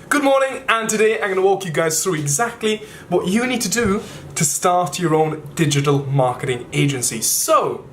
Good morning, and today I'm going to walk you guys through exactly what you need to do to start your own digital marketing agency. So,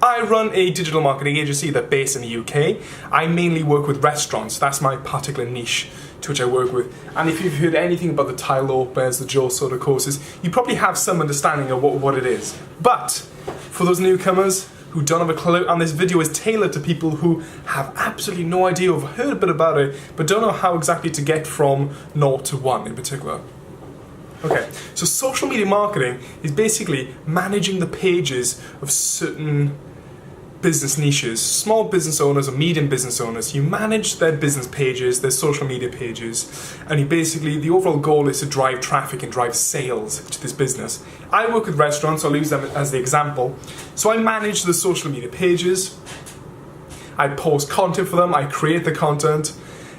I run a digital marketing agency that's based in the UK. I mainly work with restaurants. That's my particular niche to which I work with. And if you've heard anything about the Tile Lopez, the Joe Soda courses, you probably have some understanding of what it is. But for those newcomers who don't have a clue, and this video is tailored to people who have absolutely no idea or have heard a bit about it, but don't know how exactly to get from 0 to 1 in particular. Okay, so social media marketing is basically managing the pages of certain business niches, small business owners or medium business owners. You manage their business pages, their social media pages, and the overall goal is to drive traffic and drive sales to this business. I work with restaurants, so I'll use them as the example. So I manage the social media pages, I post content for them, I create the content,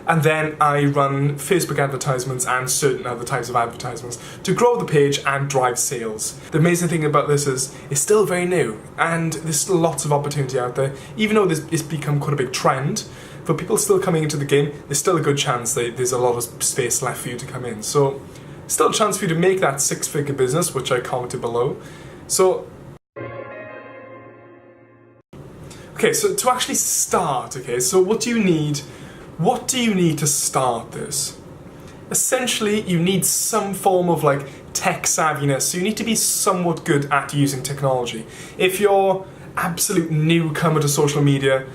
and then I run Facebook advertisements and certain other types of advertisements to grow the page and drive sales. The amazing thing about this is it's still very new and there's still lots of opportunity out there. Even though it's become quite a big trend, for people still coming into the game, there's still a good chance that there's a lot of space left for you to come in. So, still a chance for you to make that six-figure business, which I commented below. So, okay, so to actually start, so what do you need? What do you need to start this? Essentially, you need some form of tech savviness, so you need to be somewhat good at using technology. If you're absolute newcomer to social media,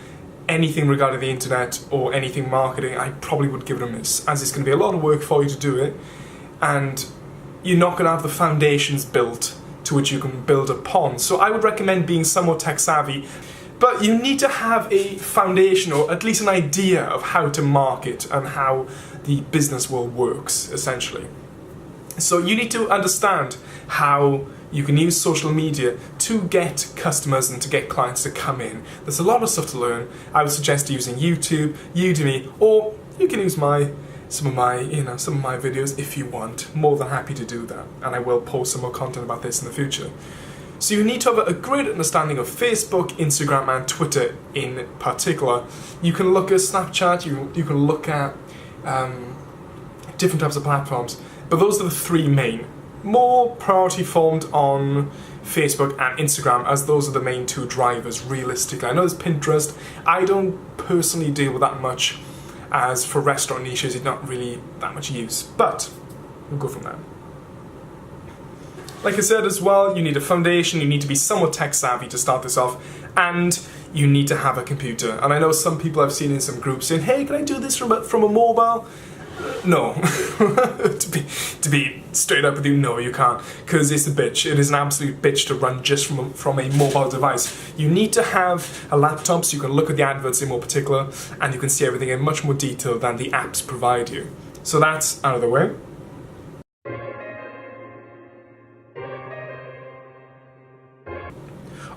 anything regarding the internet or anything marketing, I probably would give it a miss, as it's going to be a lot of work for you to do it, and you're not going to have the foundations built to which you can build upon. So I would recommend being somewhat tech savvy. But you need to have a foundation, or at least an idea of how to market and how the business world works, essentially. So you need to understand how you can use social media to get customers and to get clients to come in. There's a lot of stuff to learn. I would suggest using YouTube, Udemy, or you can use some of my videos if you want. More than happy to do that, and I will post some more content about this in the future. So you need to have a great understanding of Facebook, Instagram and Twitter in particular. You can look at Snapchat, you can look at different types of platforms, but those are the three main. More priority formed on Facebook and Instagram, as those are the main two drivers realistically. I know there's Pinterest. I don't personally deal with that much, as for restaurant niches it's not really that much use, but we'll go from there. Like I said as well, you need a foundation, you need to be somewhat tech savvy to start this off, and you need to have a computer. And I know some people I've seen in some groups saying, hey, can I do this from a mobile? No. to be straight up with you, no, you can't, because it's a bitch. It is an absolute bitch to run just from a mobile device. You need to have a laptop so you can look at the adverts in more particular, and you can see everything in much more detail than the apps provide you. So that's out of the way.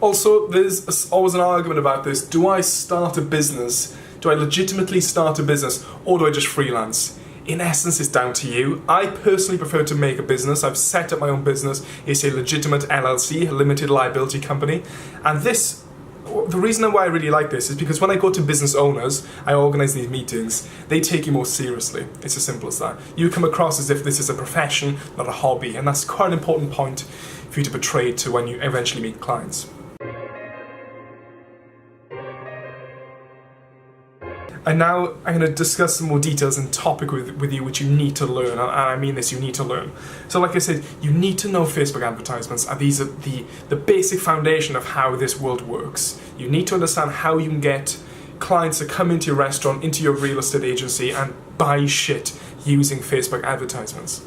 Also, there's always an argument about this. Do I start a business? Do I legitimately start a business? Or do I just freelance? In essence, it's down to you. I personally prefer to make a business. I've set up my own business. It's a legitimate LLC, a limited liability company. And the reason why I really like this is because when I go to business owners, I organise these meetings, they take you more seriously. It's as simple as that. You come across as if this is a profession, not a hobby. And that's quite an important point for you to portray to when you eventually meet clients. And now I'm going to discuss some more details and topic with you which you need to learn, and I mean this, you need to learn. So like I said, you need to know Facebook advertisements, and these are the basic foundation of how this world works. You need to understand how you can get clients to come into your restaurant, into your real estate agency, and buy shit using Facebook advertisements.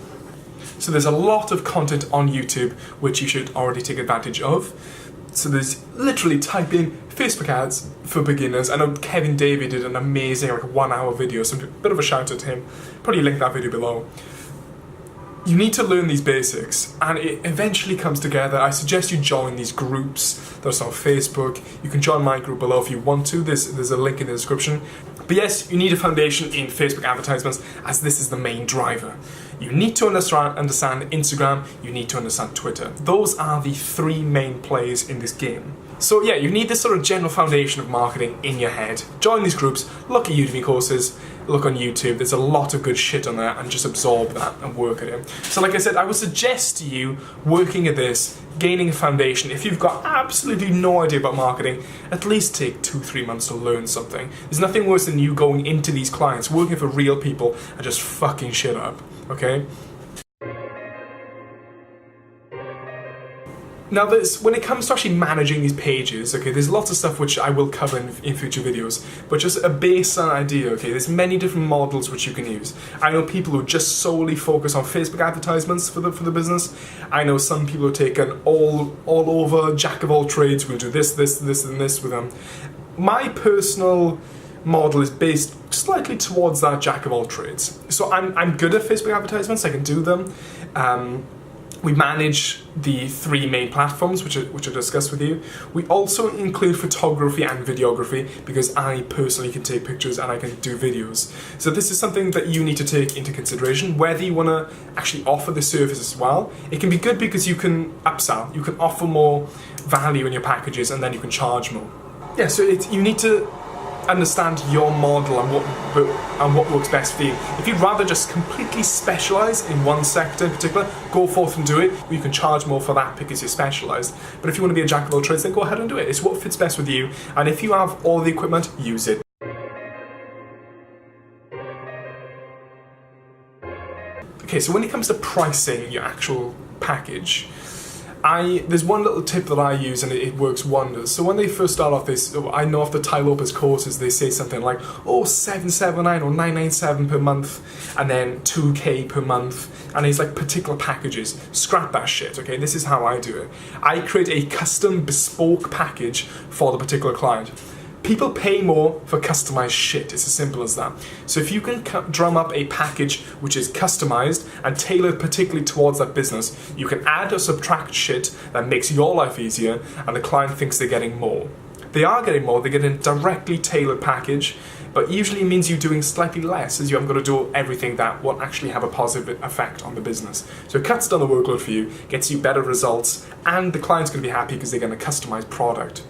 So there's a lot of content on YouTube which you should already take advantage of. So there's literally type in Facebook ads for beginners. I know Kevin David did an amazing 1-hour video, so a bit of a shout out to him. Probably link that video below. You need to learn these basics, and it eventually comes together. I suggest you join these groups that's on Facebook. You can join my group below if you want to. There's a link in the description. But yes, you need a foundation in Facebook advertisements, as this is the main driver. You need to understand Instagram, you need to understand Twitter. Those are the three main plays in this game. So yeah, you need this sort of general foundation of marketing in your head. Join these groups, look at Udemy courses, look on YouTube, there's a lot of good shit on there, and just absorb that and work at it. So like I said, I would suggest to you working at this, gaining a foundation. If you've got absolutely no idea about marketing, at least take 2-3 months to learn something. There's nothing worse than you going into these clients, working for real people, and just fucking shit up, okay? Now, when it comes to actually managing these pages, okay, there's lots of stuff which I will cover in future videos, but just a baseline idea, okay, there's many different models which you can use. I know people who just solely focus on Facebook advertisements for the business. I know some people who take an all over jack of all trades, will do this, and this with them. My personal model is based slightly towards that jack of all trades. So I'm good at Facebook advertisements, I can do them. We manage the 3 main platforms, which I discussed with you. We also include photography and videography, because I personally can take pictures and I can do videos. So this is something that you need to take into consideration, whether you want to actually offer the service as well. It can be good because you can upsell, you can offer more value in your packages, and then you can charge more. Yeah, so you need to understand your model and what works best for you. If you'd rather just completely specialize in one sector in particular, go forth and do it. You can charge more for that because you're specialized. But if you want to be a jack of all trades, then go ahead and do it. It's what fits best with you. And if you have all the equipment, use it. Okay, so when it comes to pricing your actual package, there's one little tip that I use and it works wonders. So when they first start off this, I know off the Tai Lopez courses, they say something like, oh, $779 or $997 per month, and then $2K per month, and it's like particular packages. Scrap that shit, okay? This is how I do it. I create a custom bespoke package for the particular client. People pay more for customized shit, it's as simple as that. So if you can drum up a package which is customized and tailored particularly towards that business, you can add or subtract shit that makes your life easier, and the client thinks they're getting more. They are getting more, they get a directly tailored package, but usually it means you're doing slightly less, as you haven't got to do everything that will actually have a positive effect on the business. So it cuts down the workload for you, gets you better results, and the client's going to be happy because they're getting a customized product.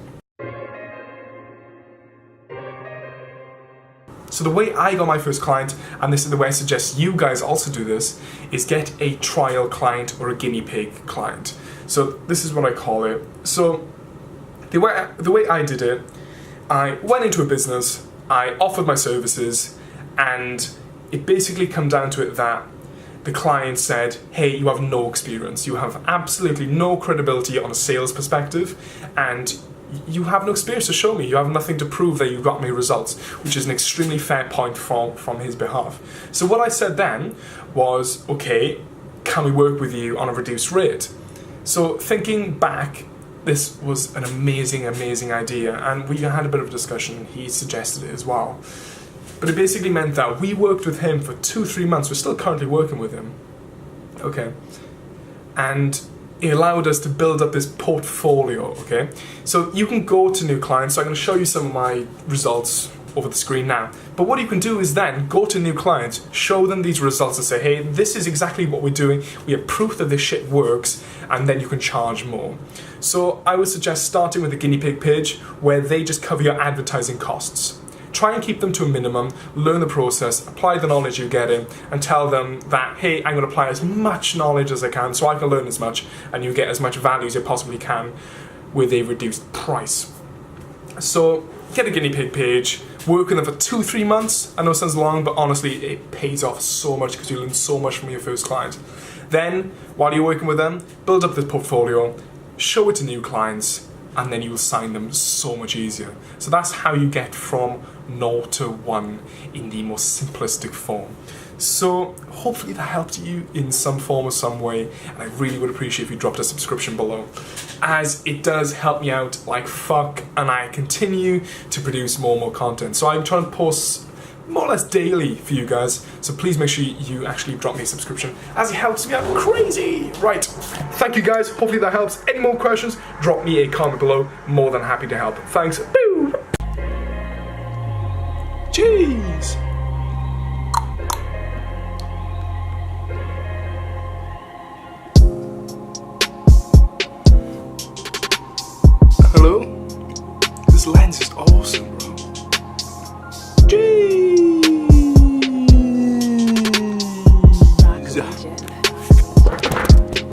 So the way I got my first client, and this is the way I suggest you guys also do this, is get a trial client or a guinea pig client. So this is what I call it. So the way I did it, I went into a business, I offered my services, and it basically come down to it that the client said, hey, you have no experience, you have absolutely no credibility on a sales perspective, and you have no experience to show me, you have nothing to prove that you got me results, which is an extremely fair point from his behalf. So what I said then was, okay, can we work with you on a reduced rate? So thinking back, this was an amazing idea, and we had a bit of a discussion, he suggested it as well. But it basically meant that we worked with him for 2-3 months, we're still currently working with him, okay? And it allowed us to build up this portfolio, okay? So you can go to new clients, so I'm going to show you some of my results over the screen now. But what you can do is then go to new clients, show them these results and say, hey, this is exactly what we're doing, we have proof that this shit works, and then you can charge more. So I would suggest starting with a guinea pig page where they just cover your advertising costs. Try and keep them to a minimum, learn the process, apply the knowledge you're getting, and tell them that, hey, I'm going to apply as much knowledge as I can so I can learn as much and you get as much value as you possibly can with a reduced price. So get a guinea pig page, work with them for 2-3 months. I know it sounds long, but honestly, it pays off so much because you learn so much from your first client. Then, while you're working with them, build up this portfolio, show it to new clients, and then you will sign them so much easier. So that's how you get from 0 to 1 in the most simplistic form. So hopefully that helped you in some form or some way, and I really would appreciate if you dropped a subscription below, as it does help me out like fuck, and I continue to produce more and more content. So I'm trying to post more or less daily for you guys, so please make sure you actually drop me a subscription, as it helps me out crazy. Right, thank you guys, hopefully that helps. Any more questions, drop me a comment below, more than happy to help. Thanks. Boo! Jeez! Hello? Cheers!